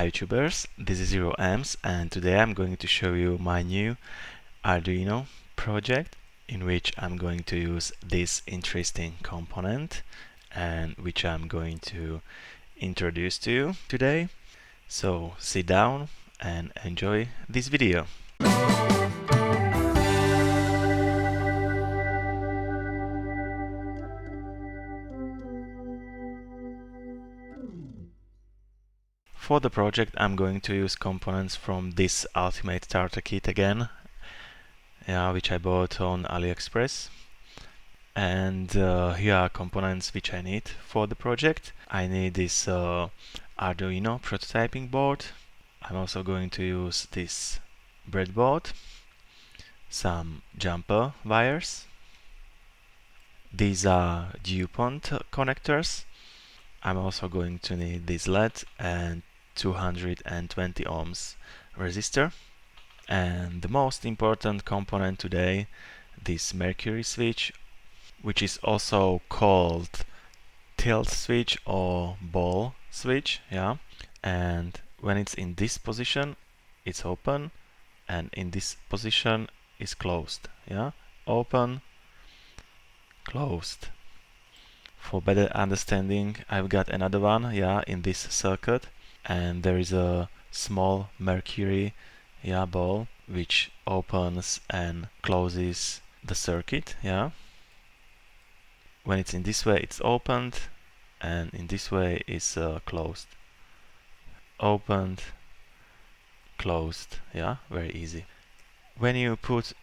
Hi YouTubers, this is ZeroAmps and today I'm going to show you my new Arduino project in which I'm going to use this interesting component and which I'm going to introduce to you today. So sit down and enjoy this video. For the project I'm going to use components from this Ultimate Starter Kit again, which I bought on AliExpress. And here are components which I need for the project. I need this Arduino prototyping board. I'm also going to use this breadboard, some jumper wires. These are DuPont connectors. I'm also going to need this LED and 220 ohms resistor. And the most important component today, this Mercury switch, which is also called tilt switch or ball switch, and when it's in this position it's open, and in this position is closed, open, closed. For better understanding, I've got another one, in this circuit, and there is a small Mercury ball which opens and closes the circuit, When it's in this way it's opened, and in this way it's closed. Opened, closed, very easy. When you put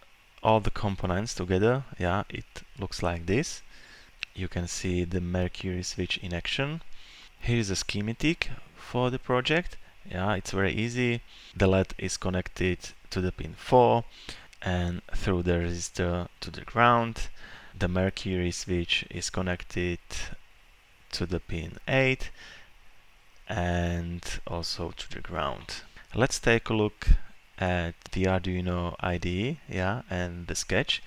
all the components together, it looks like this. You can see the Mercury switch in action. Here is a schematic for the project. It's very easy. The LED is connected to the pin 4 and through the resistor to the ground. The Mercury switch is connected to the pin 8 and also to the ground. Let's take a look at the Arduino Ide, and the sketch.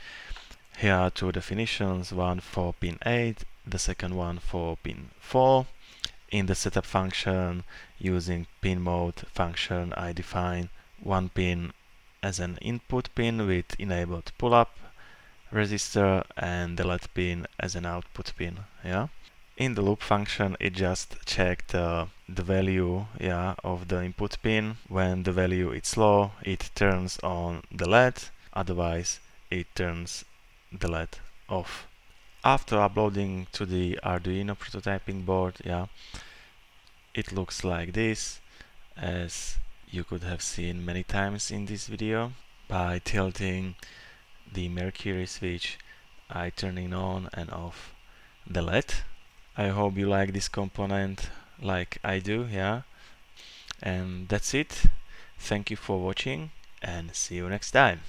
Here are two definitions, one for pin 8, the second one for pin 4. In the setup function, using pin mode function, I define one pin as an input pin with enabled pull-up resistor and the LED pin as an output pin. In the loop function, it just checked the value of the input pin. When the value is low, it turns on the LED, otherwise it turns the LED off. After uploading to the Arduino prototyping board, it looks like this, as you could have seen many times in this video. By tilting the Mercury switch, I turning on and off the LED. I hope you like this component like I do, and that's it. Thank you for watching and see you next time.